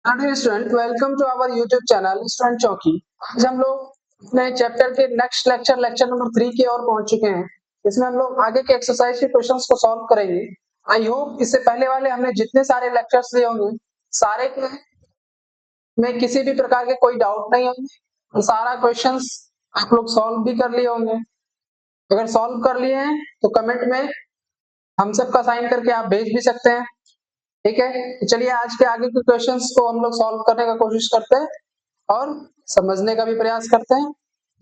Hello student, welcome to our YouTube channel student Chowki. आज हम लोग अपने चैप्टर के नेक्स्ट लेक्चर नंबर 3 की ओर पहुंच चुके हैं। इसमें हम लोग आगे के एक्सरसाइज के क्वेश्चंस को सॉल्व करेंगे। आई होप इससे पहले वाले हमने जितने सारे लेक्चर्स लिए होंगे सारे में किसी भी प्रकार के कोई डाउट नहीं होंगे। सारा क्वेश्चंस आप लोग सॉल्व भी कर लिए होंगे। अगर सॉल्व कर लिए हैं तो कमेंट में हम सबका साइन करके आप भेज भी सकते हैं। ठीक है, तो चलिए आज के आगे के क्वेश्चंस को हम लोग सॉल्व करने का कोशिश करते हैं और समझने का भी प्रयास करते हैं।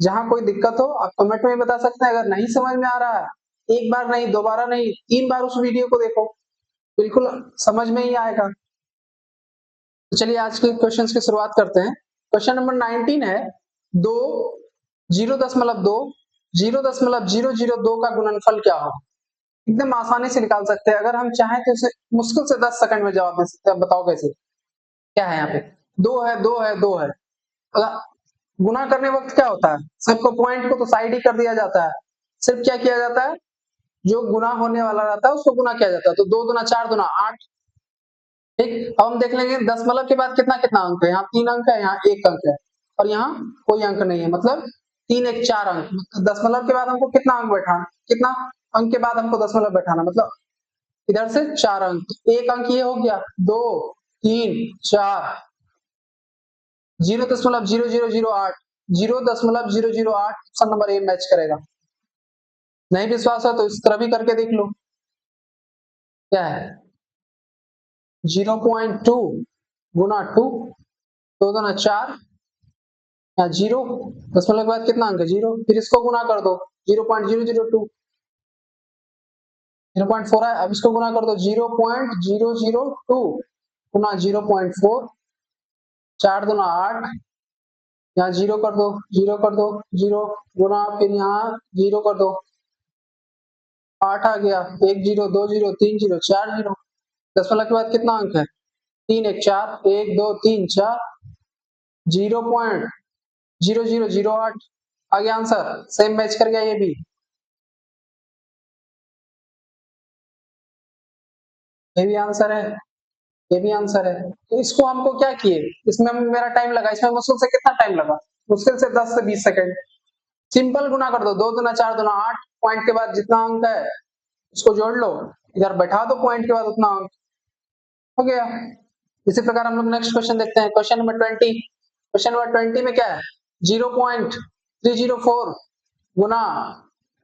जहां कोई दिक्कत हो आप कमेंट में बता सकते हैं। अगर नहीं समझ में आ रहा है, एक बार नहीं, दोबारा नहीं, 3 बार उस वीडियो को देखो, बिल्कुल समझ में ही आएगा। तो चलिए आज के क्वेश्चंस की शुरुआत करते हैं। क्वेश्चन नंबर 19 है 2 0.2 0.002 का गुणनफल क्या हो। एकदम आसानी से निकाल सकते हैं। अगर हम चाहें तो इसे मुश्किल से 10 सेकंड में जवाब दे सकते हैं। बताओ कैसे। क्या है यहाँ पे, 2 है। अगर गुना करने वक्त क्या होता है, सबको पॉइंट को तो साइड ही कर दिया जाता है। सिर्फ क्या किया जाता है, जो गुना होने वाला रहता है उसको गुना किया जाता है। तो 2 दूना 4 दूना 8। ठीक, अब हम देख लेंगे दशमलव के बाद कितना कितना अंक है। यहाँ 3 अंक है, यहाँ 1 अंक है और यहाँ कोई अंक नहीं है। मतलब 3 1 4 अंक। दशमलव के बाद हमको कितना अंक बैठाना, कितना अंक के बाद हमको दशमलव बैठाना, मतलब इधर से 4 अंक। एक अंक ये हो गया, 2 3 4 0.0008 0.008 ऑप्शन नंबर ए मैच करेगा। नहीं विश्वास है तो इस तरह भी करके देख लो। क्या है 0.2 गुना 2, 2 दूना 4, या 0 दशमलव के बाद कितना अंक है 0, फिर इसको गुना कर दो 0.002, 0.4 है। अब इसको गुना कर दो 0.002 गुना 0.4, 4 दूना 8, यहाँ 0 कर दो 0 कर दो 0 गुना, फिर यहाँ 0 कर दो 8 आ गया, 1 0 2 0 3 0 4 0। दशमलव के बाद कितना अंक है 3 1 4, 1 2 3 4, 0.0008 आ गया आंसर। सेम मैच कर गया ये भी आंसर है, ये भी आंसर है। तो इसको हमको क्या किए, इसमें मेरा टाइम लगा, इसमें मुश्किल से कितना टाइम लगा, मुश्किल से 10 से 20 सेकंड। सिंपल गुना कर दो, 2 दूना 4 दूना 8, पॉइंट के बाद जितना अंक है उसको जोड़ लो, इधर बैठा दो पॉइंट के बाद उतना अंक, हो गया। इसी प्रकार हम लोग नेक्स्ट क्वेश्चन देखते हैं। Question number 20। क्वेश्चन नंबर 20 में क्या है 0.304 गुना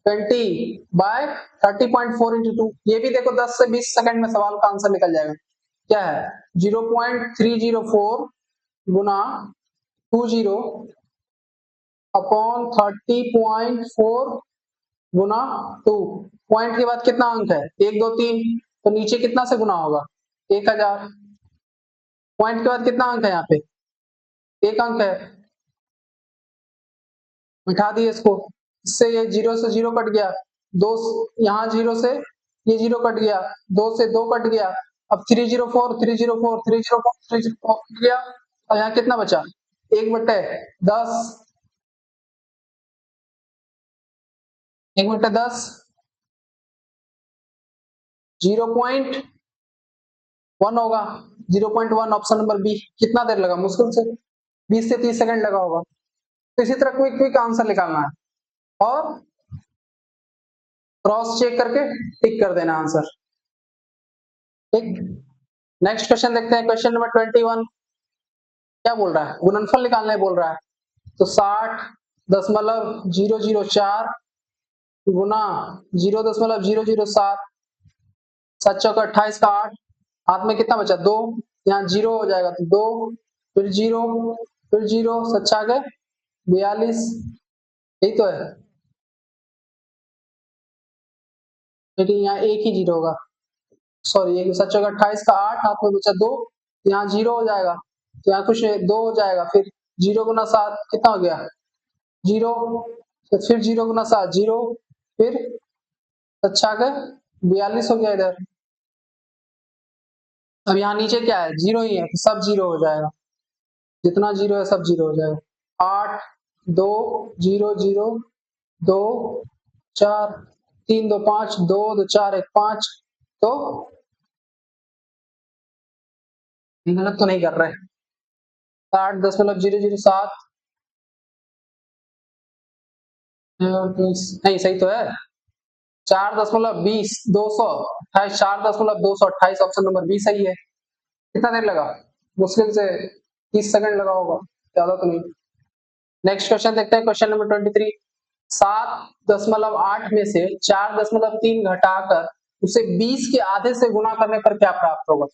20 बाय 30.4 इंटू 2। ये भी देखो 10 से 20 सेकंड में सवाल का आंसर निकल जाएगा। क्या है 0.304 गुना 20 अपॉन 30.4 गुना 2। पॉइंट के बाद कितना अंक है 1 2 3, तो नीचे कितना से गुना होगा 1000। पॉइंट के बाद कितना अंक है, यहाँ पे 1 अंक है, मिटा दिए इसको। इससे ये 0 से 0 कट गया, 2 यहाँ 0 से ये 0 कट गया, 2 से 2 कट गया। अब 304 304 304 304 कट गया और यहाँ कितना बचा 1/10, 1/10 0.1 होगा, 0.1 ऑप्शन नंबर बी। कितना देर लगा, मुश्किल से 20 से 30 सेकंड लगा होगा। तो इसी तरह क्विक क्विक आंसर निकालना है और क्रॉस चेक करके टिक कर देना आंसर। ठीक, नेक्स्ट क्वेश्चन देखते हैं। क्वेश्चन नंबर 21 क्या बोल रहा है, गुणनफल निकालने बोल रहा है। तो 60.004 गुना 0.007, 7 चौका 28 का 8, हाथ में कितना बचा 2, यहाँ 0 हो जाएगा तो 2, फिर 0 फिर 0, 7 आ गए 42। यही तो है, लेकिन यहाँ एक ही 0 होगा, सॉरी एक 7 चौका 28 का 8, हाथ में बचा 2, यहाँ 0 हो जाएगा तो यहाँ कुछ 2 हो जाएगा, फिर 0 गुना 7 कितना हो गया 0, फिर 0 गुना 7 0, फिर अच्छा आ गए 42 हो गया इधर। अब यहाँ नीचे क्या है 0 ही है तो सब 0 हो जाएगा, जितना 0 है सब 0 हो जाएगा। 8 2 0 0 2 4 3 2 5 2 2 4 1 5। तो गलत तो नहीं कर रहे, 60.007 नहीं सही तो है। 4.20 200 28 4.228 ऑप्शन नंबर बी सही है। कितना देर लगा? मुश्किल से 30 सेकंड लगा होगा, ज्यादा तो नहीं। नेक्स्ट क्वेश्चन देखते हैं, क्वेश्चन नंबर 23। 7.8 में से 4.3 घटाकर उसे 20 के आधे से गुना करने पर क्या प्राप्त होगा?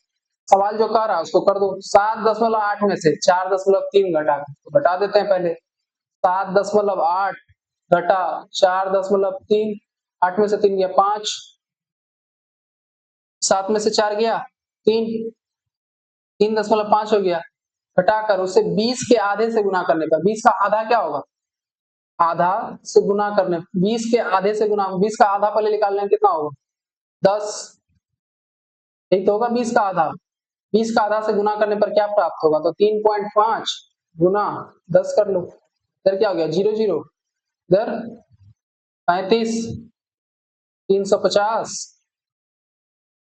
सवाल जो कह रहा है उसको कर दो। 7.8 में से 4.3 घटाकर, तो घटा देते हैं पहले। 7.8 घटा 4.3, 8 में से 3 गया 5, 7 में से 4 गया 3, 3.5 हो गया। घटाकर उसे 20 के आधे से गुना करने पर, 20 का आधा क्या होगा? आधा से गुना करने, 20 के आधे से गुना, 20 का आधा पहले निकालने में कितना होगा? 10, यही तो होगा 20 का आधा। 20 का आधा से गुना करने पर क्या प्राप्त होगा? तो 3.5 गुना 10 कर लो, इधर क्या हो गया? 0 0, इधर 35, 350,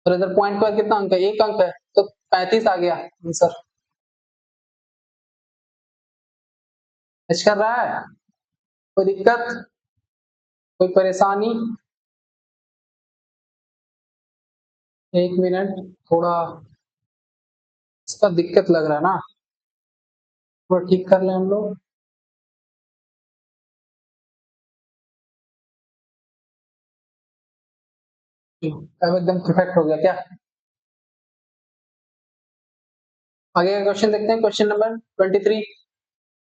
और इधर पॉइंट पर कितना अंक है? 1 अंक है, तो 35 आ गया आंसर। मैच कर रहा है? कोई दिक्कत, कोई परेशानी? 1 मिनट, थोड़ा इसका दिक्कत लग रहा है ना, थोड़ा ठीक कर लें हम लोग। अब एकदम परफेक्ट हो गया क्या? आगे का क्वेश्चन देखते हैं, क्वेश्चन नंबर 23।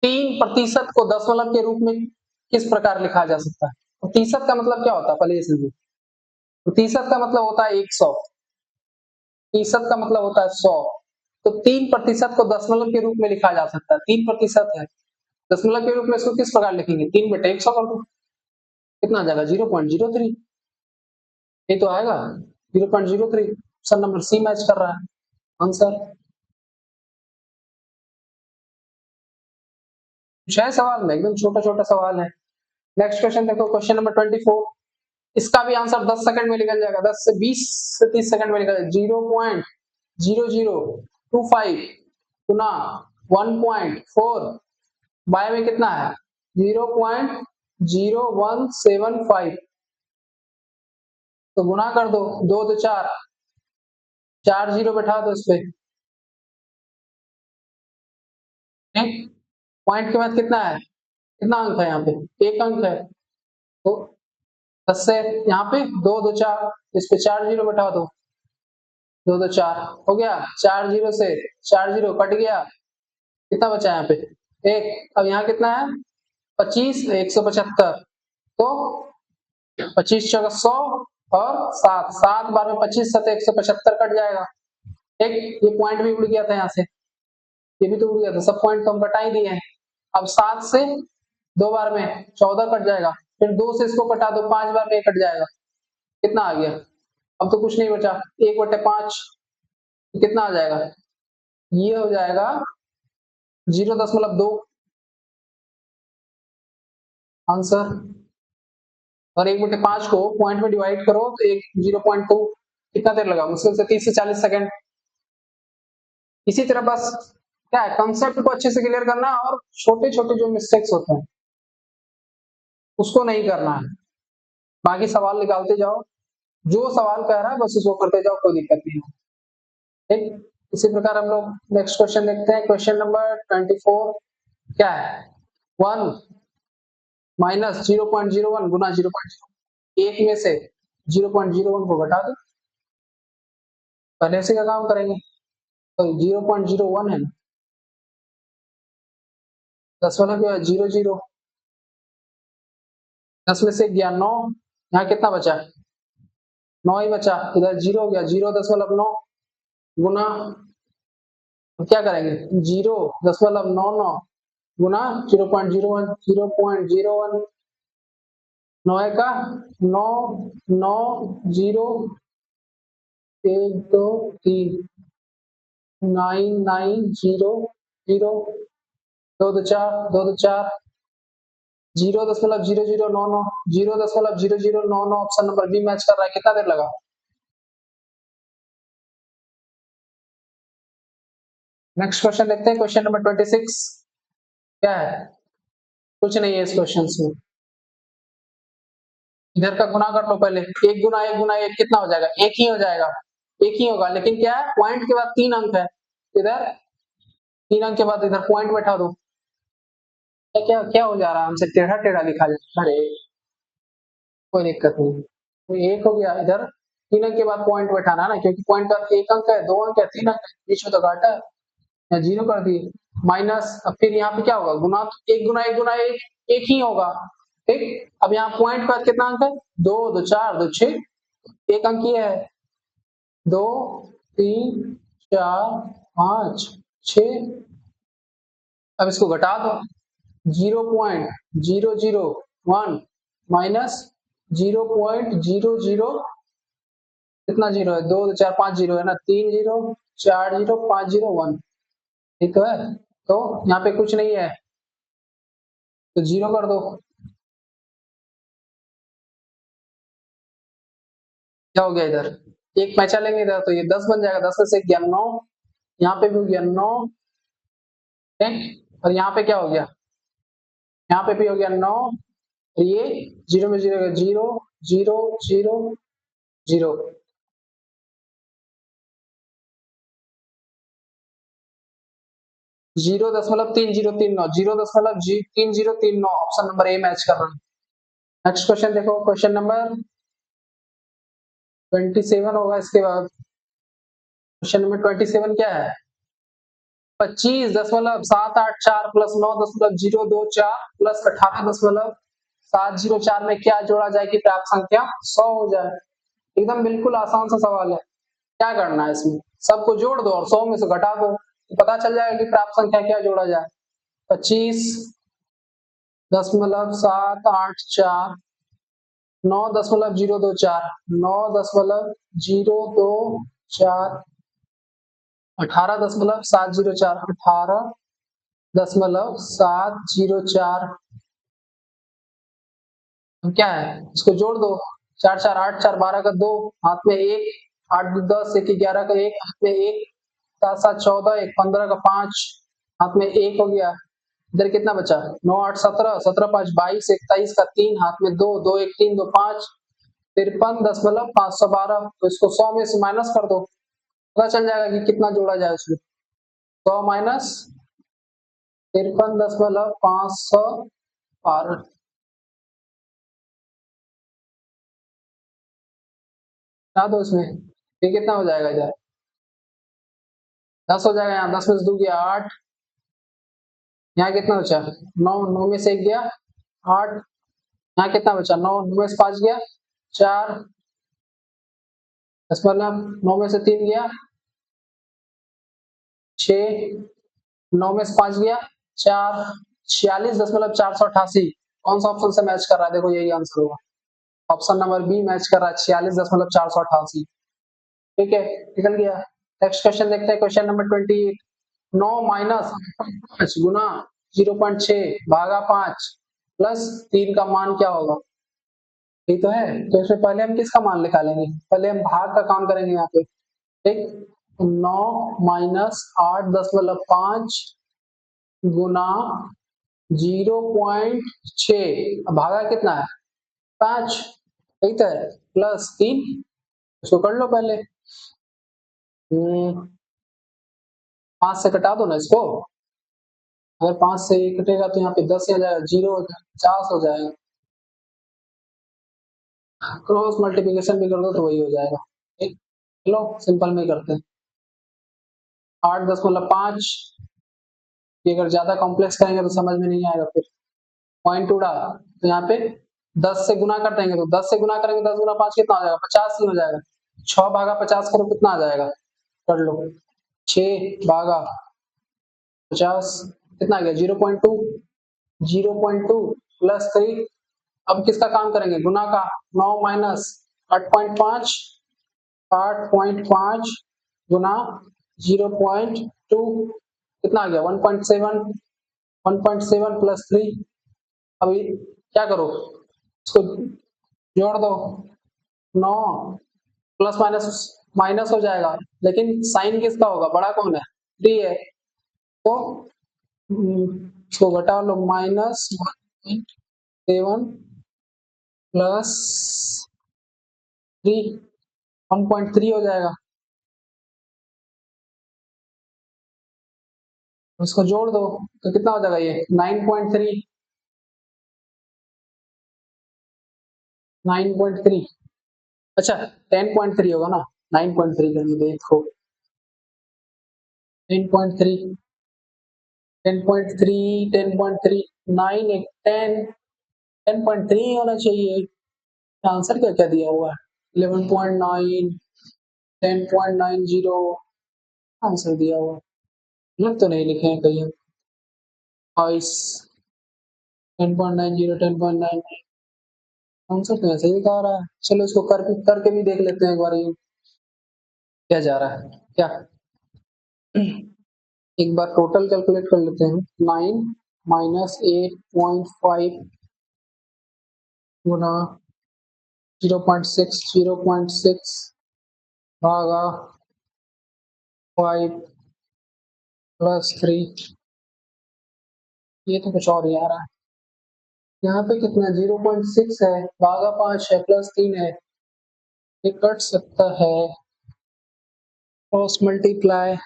3% को दशमलव के रूप में किस प्रकार लिखा जा सकता है? प्रतिशत का मतलब क्या होता है पहले ये समझिए। प्रतिशत का मतलब होता है 100, प्रतिशत का मतलब होता है 100। तो 3% को दशमलव के रूप में लिखा जा सकता है। 3% है, दशमलव के रूप में इसको किस प्रकार लिखेंगे? 3/100 कर दो, कितना आ जाएगा? 0.03। ये तो आएगा 0.03। ऑप्शन नंबर सी मैच कर रहा है आंसर। कुछ है सवाल में? एकदम छोटा छोटा सवाल है। नेक्स्ट क्वेश्चन देखो, क्वेश्चन नंबर 24। इसका भी आंसर 10 सेकंड में निकल जाएगा, 10 से 20 से 30 सेकंड में निकल जाएगा। 0.0025 गुना 1.4 बाय में कितना है? 0.0175। तो गुना कर दो, 2 2 4, 4 जीरो बैठा दो इस पे। पॉइंट के बाद कितना है? कितना अंक है यहाँ पे? 1 अंक है। तो 10 से यहाँ पे 2 2 4, इस पे 4 जीरो बैठा दो, 2 2 4 हो गया। 4 जीरो से 4 जीरो कट गया, कितना बचा यहाँ पे? 1। अब यहाँ कितना है? 25, 175। तो 25 चौका 100 और 7, 7 बार में 25 7 175 कट जाएगा। एक ये पॉइंट भी उड़ गया था यहाँ से, ये भी तो उड़ गया था, सब पॉइंट तो हम कटा ही दिए हैं। अब 7 से 2 बार में 14 कट जाएगा, फिर 2 से इसको कटा दो, 5 बार में कट जाएगा, कितना आ गया? अब तो कुछ नहीं बचा, 1/5 कितना आ जाएगा? ये हो जाएगा 0.2 आंसर। और 1/5 को पॉइंट में डिवाइड करो तो 0.2, कितना देर लगा? मुश्किल से 30 से 40 सेकंड। इसी तरह बस क्या है, कंसेप्ट को अच्छे से क्लियर करना है और छोटे छोटे जो मिस्टेक्स होते हैं उसको नहीं करना है, बाकी सवाल निकालते जाओ, जो सवाल कह रहा है बस उसको करते जाओ, कोई दिक्कत नहीं है। ठीक, इसी प्रकार हम लोग नेक्स्ट क्वेश्चन देखते हैं, क्वेश्चन नंबर 24। क्या है? 1 माइनस 0.01 गुना 0.01, एक में से 0.01 को घटा दो, पहले से का काम करेंगे। तो 0.01 है ना, दशमलव के बाद 0 0, 10 में से गया 9, यहाँ कितना बचा? 9 ही बचा, इधर 0 हो गया, 0.9 गुना, क्या करेंगे? 0.99 गुना 0.01, 0.01, 9 का 9, 9 0 1 2 3, 9 9 0 0, 2 2 4, 2 2 4, 0.0099, 0.0099 ऑप्शन नंबर बी मैच कर रहा है। कितना देर लगा? नेक्स्ट क्वेश्चन देखते हैं, क्वेश्चन नंबर 26 क्या है? कुछ नहीं है इस क्वेश्चन में। इधर का गुना कर लो पहले, एक गुना एक कितना हो जाएगा? एक ही हो जाएगा, एक ही होगा, लेकिन क्या है, पॉइंट के बाद 3 अंक है, इधर 3 अंक के बाद इधर पॉइंट बैठा दो। क्या क्या क्या हो जा रहा है हमसे? टेढ़ा टेढ़ा लिखा जाता है। अरे कोई दिक्कत नहीं, तो एक हो गया, इधर 3 अंक के बाद पॉइंट बैठाना है ना, क्योंकि पॉइंट का 1 अंक है, 2 अंक है, 3 अंक है, बीच में तो घाटा है, या 0 कर दिए। माइनस, अब फिर यहाँ पे क्या होगा? गुना, तो एक गुना एक ही होगा, ठीक। अब यहाँ पॉइंट के बाद कितना अंक है? 2 2 4 2 6, एक अंक ये है, 2 3 4 5 6। अब इसको घटा दो, 0.001 माइनस 0.00, कितना जीरो है? 2 4 5 जीरो है ना, 3 जीरो 4 जीरो 5 जीरो 1, ठीक है। तो यहाँ पे कुछ नहीं है, तो 0 कर दो। क्या हो गया इधर? एक पैसा लेंगे इधर, तो ये 10 बन जाएगा, 10 में से गया 9, यहाँ पे भी हो गया 9, ठीक। और यहाँ पे क्या हो गया? यहाँ पे भी हो गया 9, और ये 0 में 0 0 0 0 0, 0.3039, 0.3039, ऑप्शन नंबर ए मैच कर रहा है। नेक्स्ट क्वेश्चन देखो, क्वेश्चन नंबर 27 होगा इसके बाद। क्वेश्चन नंबर 27 क्या है? 25.784 प्लस 9.024 प्लस 18.704 में क्या जोड़ा जाए कि प्राप्त संख्या 100 हो जाए? एकदम बिल्कुल आसान सा सवाल है। क्या करना है इसमें? सबको जोड़ दो और 100 में से घटा दो, तो पता चल जाएगा कि प्राप्त संख्या क्या जोड़ा जाए। 25.784, 9.024, 9.024, 18.704, 18.704। क्या है? इसको जोड़ दो, 4 4 8 4 12 का 2, हाथ में 1, 8 2 10, 1 11 का 1, हाथ में 1, 7 7 14, 1 15 का 5, हाथ में 1 हो गया। इधर कितना बचा? 9 8 17, 17 5 22, 21 का 3, हाथ में 2 2 1 3 2 5, 53.512। तो इसको 100 में से माइनस कर दो, पता चल जाएगा कि कितना जोड़ा जाए उसमें। 100 माइनस 53.512, ना दो इसमें, ये कितना हो जाएगा? इधर 10 हो जाएगा, यहाँ 10 में से 2 गया 8, यहाँ कितना बचा? 9, 9 में से 1 गया 8, यहाँ कितना बचा? 9, 9 में से 5 गया 4, 10 मतलब 9 में से 3 गया 6, 9 में से 5 गया 4, 46.488। कौन सा ऑप्शन से मैच कर रहा है? देखो यही आंसर होगा, ऑप्शन नंबर बी मैच कर रहा है, 46.488। ठीक है, निकल गया। नेक्स्ट क्वेश्चन देखते हैं, क्वेश्चन नंबर 28। 9 माइनस 5 गुना 0.6 भागा 5 प्लस 3 का मान क्या होगा? ये तो है, तो इसमें पहले हम किसका मान निकालेंगे? पहले हम भाग का काम करेंगे यहाँ पे, ठीक। 9 माइनस 8.5 गुना 0.6, भागा कितना है? 5, ठीक है, प्लस 3, इसको कर लो पहले। 5 से कटा दो ना इसको, अगर 5 से ये कटेगा तो यहाँ पे 10 आ जाएगा, 0 हो जाएगा, 50 हो जाएगा। क्रॉस मल्टीप्लिकेशन भी कर दो तो वही हो जाएगा, ठीक। चलो सिंपल में करते हैं। 8.5, ये अगर ज्यादा कॉम्प्लेक्स करेंगे तो समझ में नहीं आएगा, फिर पॉइंट उड़ा, तो यहाँ पे 10 से गुना कर देंगे, तो 10 से गुना करेंगे, 10 गुना 5 कितना हो जाएगा? 50 ही हो जाएगा। 6 भागा 50 करो, कितना आ जाएगा? कर लो, 6 भागा 50 कितना आ गया? 0.2, 0.2 प्लस 3। अब किसका काम करेंगे? गुना का। 9 माइनस 8.5, 8.5 गुना 0.2 कितना आ गया? 1.7, 1.7 प्लस 3। अभी क्या करो, इसको जोड़ दो, 9 प्लस माइनस माइनस हो जाएगा, लेकिन साइन किसका होगा? बड़ा कौन है? 3 है, तो इसको घटा लो, -1.7 प्लस 3, 1.3 हो जाएगा। उसको जोड़ दो तो कितना हो जाएगा, ये 9.3, 9.3, अच्छा 10.3 होगा ना, 9.3 करने देखो, 10.3, 10.3, 10.3, 9, 10, 10.3 होना चाहिए। आंसर क्या क्या दिया हुआ है, 11.9, 10.90 आंसर दिया हुआ है, गलत तो नहीं लिखे हैं कहीं हम। 10.90, 10.99 आंसर तो ऐसे ही दिखा रहा है। चलो इसको करके भी देख लेते हैं एक बार, ये क्या जा रहा है क्या। एक बार टोटल कैलकुलेट कर लेते हैं, 9 माइनस 8.5 गुना 0.6, 0.6 भागा 5 प्लस 3, ये तो कुछ और ही आ रहा है। यहाँ पे कितना 0.6 है, भागा 5 है, प्लस 3 है, ये कट सकता है, क्रॉस मल्टीप्लाई।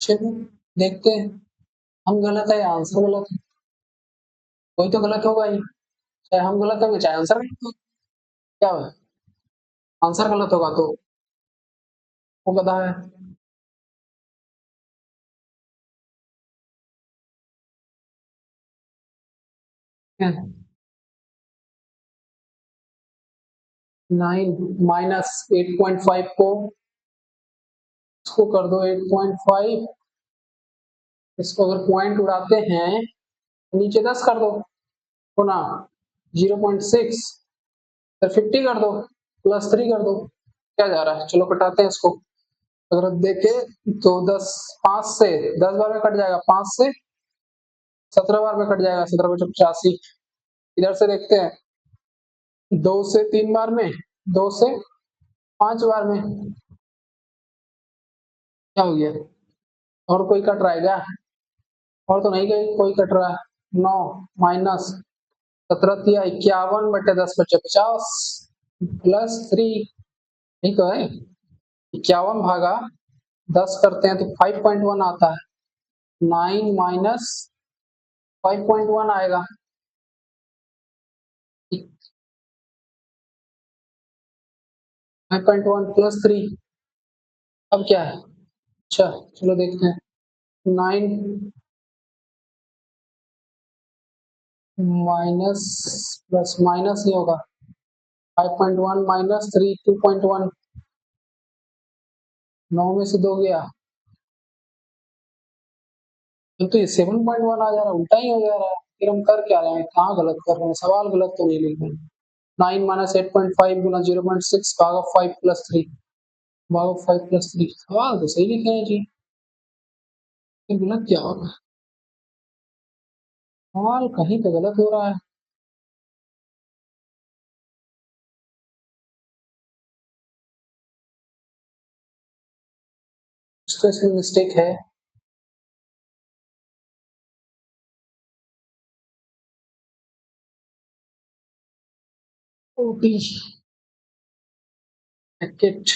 चलो देखते हैं, हम गलत है या आंसर गलत है, कोई तो गलत होगा ही, चाहे हम गलत होंगे चाहे आंसर गलत हो, क्या है, आंसर गलत होगा तो वो गधा है। 9 माइनस 8.5 को इसको कर दो 8.5, इसको अगर पॉइंट उड़ाते हैं तो नीचे 10 कर दो, गुना 0.6, फिर 50 कर दो, प्लस 3 कर दो, क्या जा रहा है, चलो कटाते हैं इसको। अगर देखे तो 10, 5 से 10 बार में कट जाएगा, 5 से 17 बार में कट जाएगा, 17 बचे 85। इधर से देखते हैं, 2 से 3 बार में, 2 से 5 बार में, क्या हो गया, और कोई कट रहा है क्या, और तो नहीं गई कोई कट रहा है। 9 माइनस 17 तिया 51 बटे 10 बचे 50 प्लस 3, यही तो है, 51 भागा 10 करते हैं तो 5.1 आता है, 9 माइनस 5.1 आएगा, 5.1 प्लस 3, अब क्या है, अच्छा चलो देखते हैं, 9 माइनस प्लस माइनस ही होगा, 5.1 माइनस 3, 2.1, 9 में से 2 गया, तो ये 7.1 आ जा रहा है, उल्टा ही हो जा रहा है, फिर हम कर क्या रहे हैं, कहाँ गलत कर रहे हैं, सवाल गलत तो नहीं लिख रहे हैं। 9 माइनस 8.5 गुना 0.6 भागा 5 प्लस 3, भागा 5 प्लस 3, सवाल तो सही लिखे हैं जी, ये गलत क्या होगा, सवाल कहीं पे गलत हो रहा है। तो इसमें मिस्टेक है, ओपी पैकेट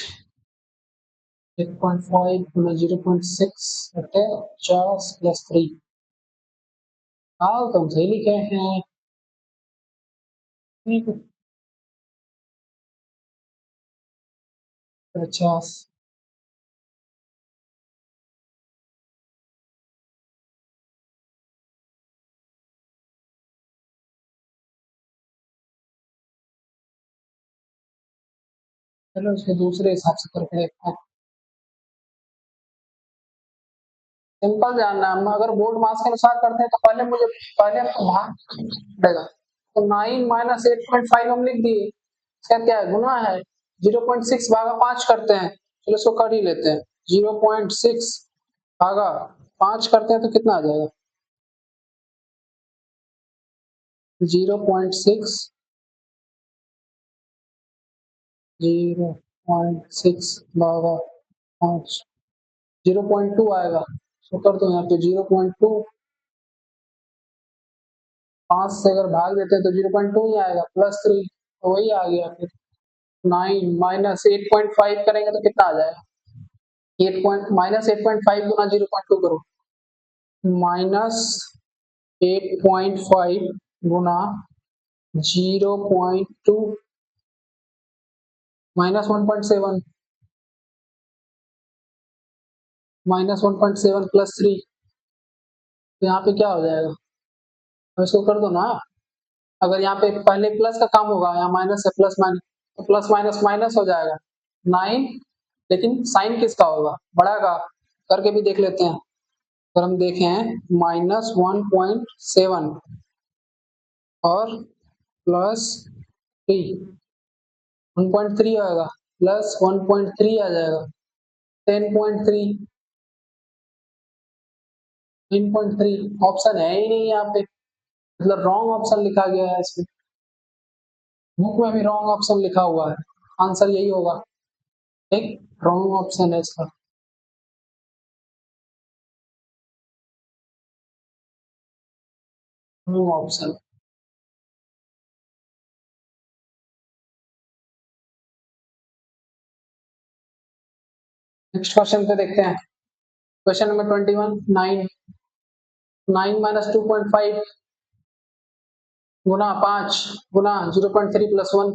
8.5 गुना 0.6 बटे 50 प्लस 3, हाँ तो हम सही लिखे हैं, 50, चलो इसके दूसरे हिसाब से करके देखते हैं। सिंपल जानना है, अगर बोर्ड मास के अनुसार करते हैं तो पहले भाग पड़ेगा, तो 9 माइनस 8.5 हम लिख दिए, इसका क्या है, गुना है, 0.6 भागा 5 करते हैं, चलो इसको कर ही लेते हैं, 0.6 भागा 5 करते हैं तो कितना आ जाएगा, 0.6, 0.6 भागा 5, 0.2 आएगा। तो कर दो यहाँ पे 0.2, 5 से अगर भाग देते हैं तो 0.2 ही आएगा, +3 तो वही आ गया फिर। 9 माइनस 8.5 करेंगे तो कितना आ जाएगा? 8.5 गुना 0.2 करो, माइनस 8.5 गुना 0.2 माइनस 1.7 माइनस 1.7 +3, तो यहाँ पे क्या हो जाएगा? अब इसको कर दो ना। अगर यहाँ पे पहले प्लस का काम होगा, यहाँ माइनस है, प्लस माइनस, तो प्लस माइनस माइनस हो जाएगा 9, लेकिन साइन किसका होगा? बड़ा का। करके भी देख लेते हैं। अगर हम देखें -1.7 और +3, 1.3 आएगा, +1.3 आ जाएगा, 10.3, 9.3। ऑप्शन है ही नहीं यहाँ पे, मतलब रॉन्ग ऑप्शन लिखा गया है इसमें। बुक में भी रॉन्ग ऑप्शन लिखा हुआ है, आंसर यही होगा। ठीक, रॉन्ग ऑप्शन है इसका। Wrong option. नेक्स्ट क्वेश्चन पे देखते हैं। क्वेश्चन नंबर 21, 9 माइनस 2.5 गुना 5 गुना 0.3 + 1,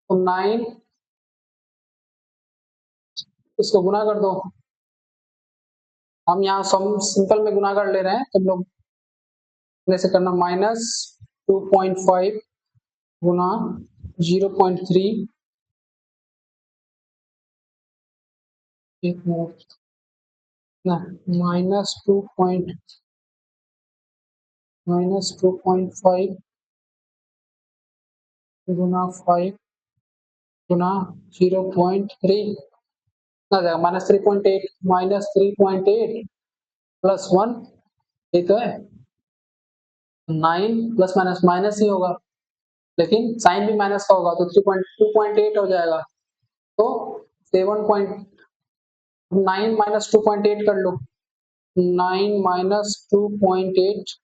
तो 9, इसको गुना कर दो। हम यहाँ सिंपल में गुना कर ले रहे हैं, तुम लोग जैसे करना, -2.5 गुना 0.3, एक मिनट ना, -2.5 गुना 5 गुना 0.3 ना जाएगा, -3.8 -3.8 + 1, ये तो है 9, प्लस माइनस माइनस ही होगा, लेकिन साइन भी माइनस का होगा, तो 3.2.8 हो जाएगा। तो 7.9 माइनस 2.8 कर लो, 9 माइनस 2.8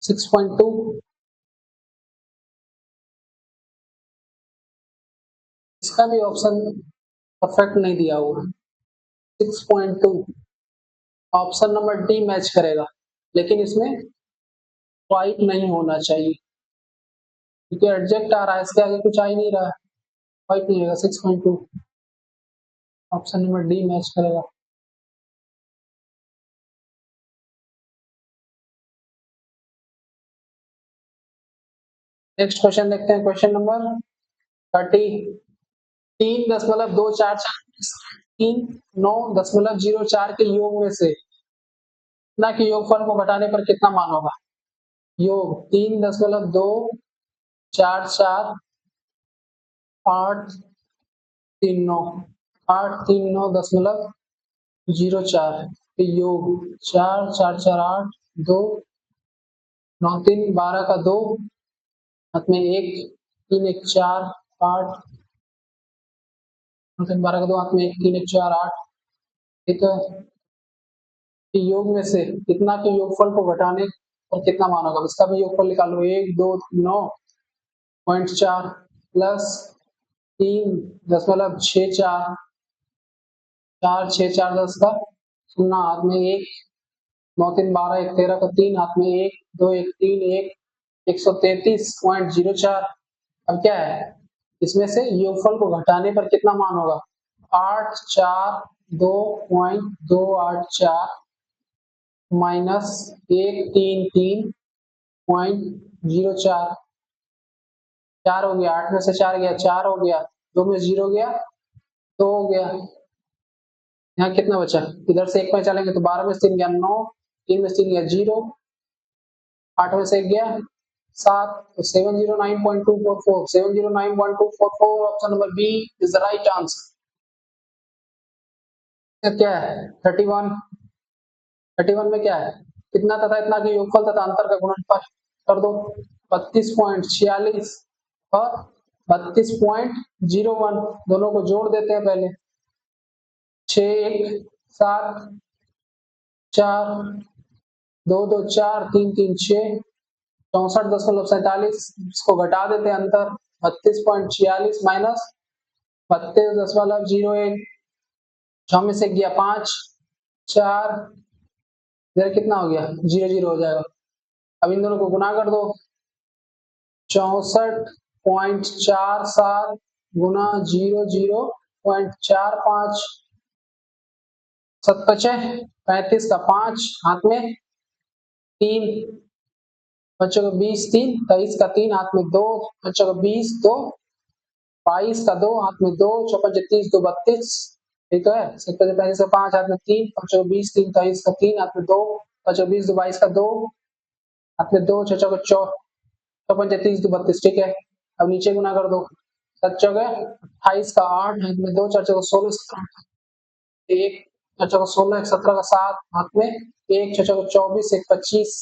6.2। इसका भी ऑप्शन परफेक्ट नहीं दिया हुआ, 6.2। ऑप्शन नंबर डी मैच करेगा, लेकिन इसमें क्वाइट नहीं होना चाहिए, क्योंकि एडजेक्ट आ रहा है, इसके आगे कुछ आ ही नहीं रहा है, क्वाइट नहीं होगा। 6.2 ऑप्शन नंबर डी मैच करेगा। नेक्स्ट क्वेश्चन देखते हैं, क्वेश्चन नंबर 30, 3.244 3.9.04 के योग में से ना कि योगफल को घटाने पर कितना मान होगा? योग 3.244 839.04 योग 4 4 4 8 2 9 3 12 का 2 हाथ में 1 3 1 4 8 9 3 12 का 2 हाथ में 1 3 1 4 8, ठीक है। योग में से कितना के योगफल को घटाने और कितना मान होगा? इसका भी योगफल निकालो, 1 2 9.4 प्लस 3.64 4 6 4 10 का 0 हाथ में 1 9 3 12 1 13 का 3 हाथ में 1 2 1 3 1 133.04। अब क्या है, इसमें से योगफल को घटाने पर कितना मान होगा? 842.284 माइनस 133.04, 4 हो गया, 8 में से 4 गया, 4 हो गया, 2 में 0 गया, 2 हो गया। यहाँ कितना बचा? इधर से 1 में चलेंगे तो 12 में से 3 गया, 9, 3 में से 3 गया 0, 8 में से 1 गया 7, तो 709.244 709.244 option number B is the right answer. क्या है 31, 31 में क्या है, कितना तथा इतना की योगफल तथा अंतर का गुणनफल कर दो, 32.46 और 32.01, दोनों को जोड़ देते हैं पहले, 6 1 7 4 2 2 4 3 3 6 64.47 इसको घटा देते हैं अंतर 32.46 माइनस 32.01 6 में से गया 5 4 इधर कितना हो गया 0 0 हो जाएगा। अब इन दोनों को गुना कर दो 64.47 गुना 00.45 7 बचे 35 का 5 हाथ में 3 बच्चों को 20 3 23 का 3 हाथ में 2 बच्चों को 20 2 22 का 2 हाथ में 2 चौपन 30 2 32 ठीक है 70 35 का 5 हाथ में 3 बच्चों को 20 3 23 का 3 हाथ में 2 बच्चों को 20 2 22 का 2 हाथ में 2 छह चौको चौपन 30 2 32 ठीक है। अब नीचे गुना कर दो 7 चौके 28 का 8 हाथ में 2 4 चौको 16 17 1 4 चौको 16 1 17 का 7 हाथ में 1 6 चौको 24 1 25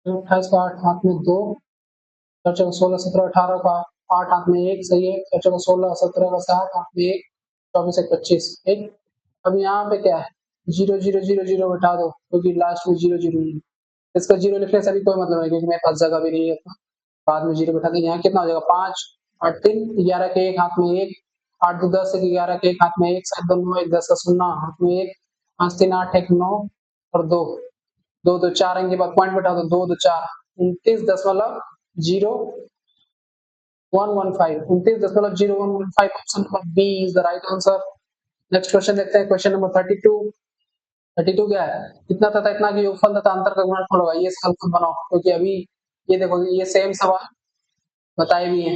28 का 8 हाथ में 2 4 चौको 16 17 18 का 8 हाथ में 1 सही है 4 चौको 16 17 का 7 हाथ में 1 24 1 25 ठीक। अब यहाँ पे क्या है 0 0 0 0 बैठा दो क्योंकि लास्ट में 0 0 नहीं इसका 0 लिखने से भी कोई मतलब नहीं क्योंकि मेरे पास जगह भी नहीं है बाद में 0 बैठा देंगे। यहाँ कितना हो जाएगा 5 8 3 11 के 1 हाथ में 1 8 2 10 11 के 1 हाथ में 1 7 2 9 1 10 का 0 हाथ में 1 5 3 8 1 9 और 2 2 2 4 अंक के बाद पॉइंट बैठा दो 2 2 4 29.0115 29.0115 option number B is the right answer. Next question देखते हैं क्वेश्चन नंबर 32 क्या है इतना तथा इतना की योगफल तथा अंतर का गुणनफल होगा ये सवाल खुद बनाओ क्योंकि अभी ये देखो ये सेम सवाल बताए भी हैं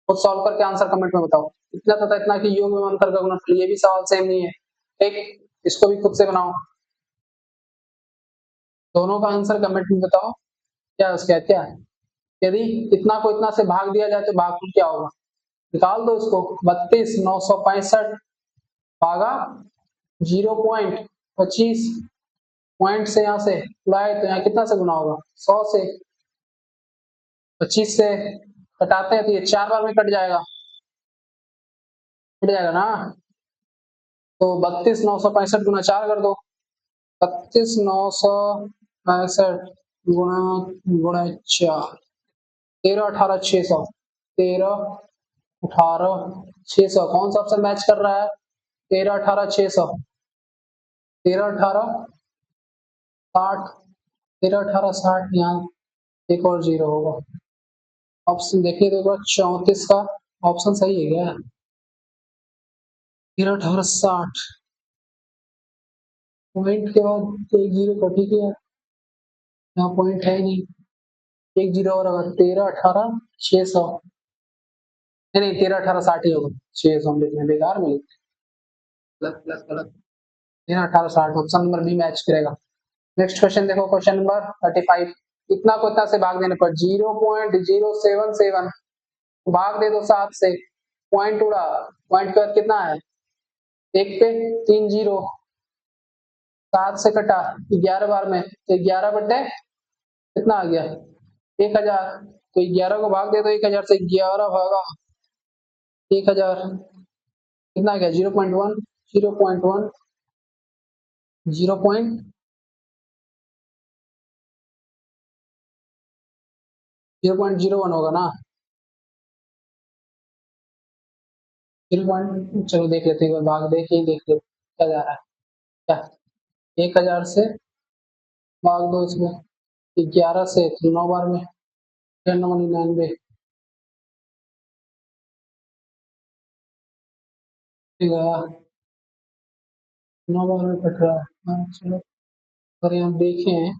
खुद सॉल्व करके आंसर कमेंट में बताओ इतना तथा इतना की योग एवं अंतर का गुणनफल ये भी सवाल सेम नहीं है ठीक इसको भी खुद से बनाओ दोनों का आंसर कमेंट में बताओ क्या उसका क्या है यदि इतना को इतना से भाग दिया जाए तो भागफल क्या होगा निकाल दो इसको 32,965 भागा 0.25 पॉइंट से यहाँ से लाए तो यहाँ कितना से गुना होगा 100 से 25 से कटाते हैं तो ये 4 बार में कट जाएगा ना तो 32,965 गुना 4 कर दो 32,965 गुना गुना 4 13 18 600 13 18 600 कौन सा ऑप्शन मैच कर रहा है 13 18 600 13 18 60 13 18 60 यहाँ एक और 0 होगा ऑप्शन देखिए तो एक बार 34 का ऑप्शन सही है क्या 13 18 60 पॉइंट के बाद एक 0 कटी गया यहाँ पॉइंट है ही नहीं एक 0 और होगा 13 18 600 नहीं 13 18 60 ही होगा 600 हम लिखने बेकार में गलत गलत गलत 13 18 60 ऑप्शन नंबर बी मैच करेगा। नेक्स्ट क्वेश्चन देखो क्वेश्चन नंबर 35 इतना को इतना से भाग देने पर 0.077 भाग दे दो 7 से पॉइंट उड़ा पॉइंट के बाद कितना है एक पे 3 0 7 से कटा 11 बार में तो 11 बटे कितना आ गया 1000 तो 11 को भाग दे दो 1000 से 11 भागा 1000 कितना आ गया 0.1 0.1 0.01 होगा ना 0. चलो देख लेते हैं भाग देख ही देख ले क्या जा रहा है क्या 1000 से भाग दो इसमें 11 से तो 9 बार में 99 गया 9 बार में कट रहा है हाँ, चलो अगर यहाँ देखें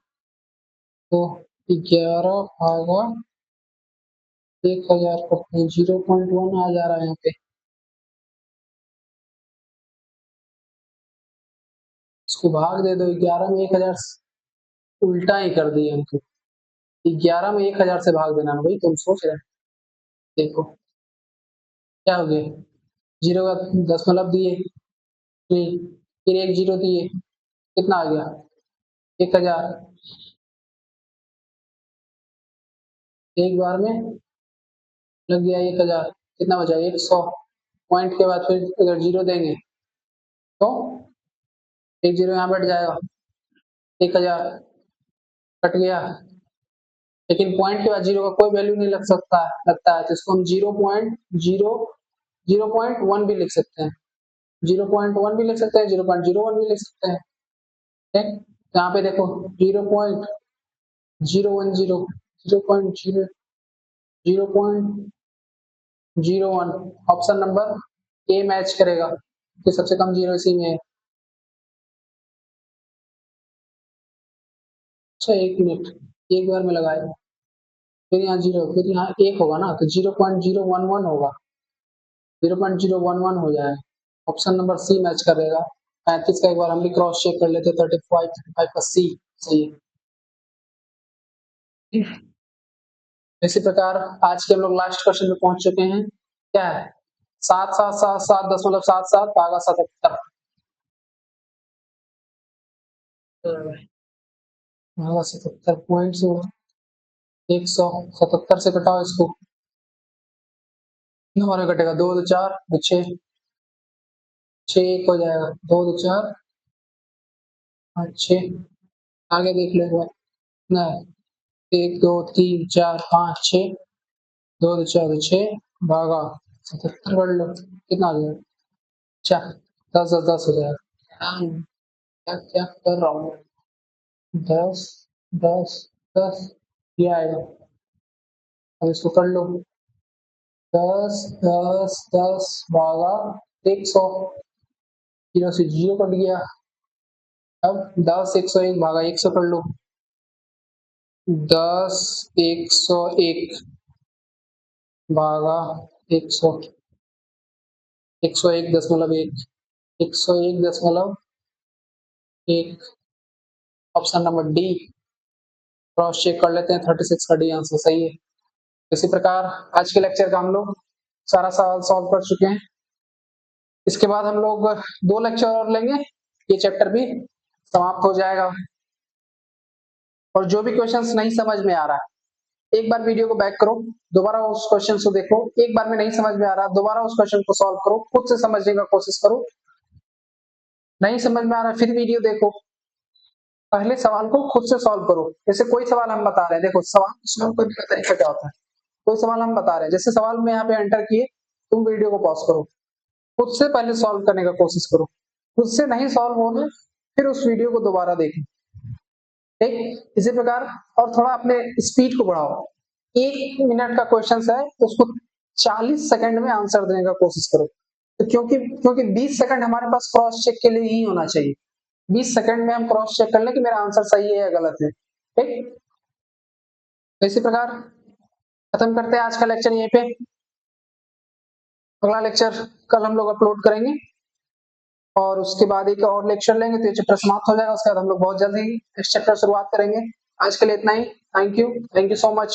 तो 11 भागा 1000 करते हैं 0.1 आ जा रहा है यहाँ पे इसको भाग दे दो 11 में 1000 उल्टा ही कर दिया हमको 11 में 1000 से भाग देना भाई तुम सोच रहे देखो क्या हो गया 0 का दशमलव दिए फिर एक 0 दिए कितना आ गया 1000 एक बार में लग गया 1000 कितना बचा 100 पॉइंट के बाद फिर अगर 0 देंगे तो एक 0 यहाँ बैठ जाएगा, 1000 कट गया, लेकिन पॉइंट के बाद 0 का कोई वैल्यू नहीं लगता है, तो इसको हम 0.1 भी लिख सकते हैं, 0.1 भी लिख सकते हैं, 0.01 भी लिख सकते हैं। ठीक, यहाँ पे देखो 0.010, 0.01 ऑप्शन नंबर ए मैच करेगा, कि सबसे कम 0 इसी में है। अच्छा 1 मिनट, एक बार में लगाया, फिर यहाँ 0, फिर यहाँ 1 होगा ना, तो 0.011 होगा, 0.011 हो जाए, ऑप्शन नंबर सी मैच करेगा। 35 का एक बार हम भी क्रॉस चेक कर लेते, 35 का सी सही है। इसी प्रकार आज के हम लोग लास्ट क्वेश्चन पे पहुंच चुके हैं, क्या है 7,777.77 भागा 77 भागा 77 पॉइंट से 177 से घटाओ इसको, हमारे घटेगा 2 2 4 6 6 1 हो जाएगा, 2 2 4 6, आगे देख ले ना, 1 2 3 4 5 6, 2 2 4 6 भागा 77 कर लो, कितना आ जाएगा, अच्छा 10 10 10 हो जाएगा। क्या क्या कर रहा हूँ, 10 10 10 ये आएगा, अब इसको कर लो, 10 10 10 भागा 100, 0 से 0 कट गया, अब 10 101 भागा 100 कर लो, 10 101 भागा 100, 101.1, 101.1, option number D cross check कर लेते हैं, 36 का डी आंसर सही है। इसी प्रकार आज के लेक्चर का हम लोग सारा सवाल सॉल्व कर चुके हैं। इसके बाद हम लोग 2 लेक्चर और लेंगे, ये चैप्टर भी समाप्त हो जाएगा। और जो भी क्वेश्चंस नहीं समझ में आ रहा है, एक बार वीडियो को बैक करो, दोबारा उस क्वेश्चन को देखो, एक बार में नहीं समझ में आ रहा, दोबारा उस क्वेश्चन को सॉल्व करो, खुद से समझने का कोशिश करो, नहीं समझ में आ रहा फिर वीडियो देखो, पहले सवाल को खुद से सॉल्व करो। जैसे कोई सवाल हम बता रहे हैं, देखो सवाल सॉल्व करने का तरीका क्या होता है, कोई सवाल हम बता रहे हैं, जैसे सवाल में यहाँ पे एंटर किए, तुम वीडियो को पॉज करो, खुद से पहले सॉल्व करने का कोशिश करो, खुद से नहीं सॉल्व होगा फिर उस वीडियो को दोबारा देखें। ठीक, इसी प्रकार और थोड़ा अपने स्पीड को बढ़ाओ, 1 मिनट का क्वेश्चन है उसको 40 सेकंड में आंसर देने का कोशिश करो, तो क्योंकि 20 सेकंड हमारे पास क्रॉस चेक के लिए ही होना चाहिए, 20 सेकंड में हम क्रॉस चेक कर लें कि मेरा आंसर सही है या गलत है। ठीक, तो इसी प्रकार खत्म करते हैं आज का लेक्चर यहीं पे, अगला लेक्चर कल हम लोग अपलोड करेंगे और उसके बाद एक और लेक्चर लेंगे तो ये चैप्टर समाप्त हो जाएगा। उसके बाद हम लोग बहुत जल्द ही इस चैप्टर शुरुआत करेंगे। आज के लिए इतना ही, थैंक यू सो मच।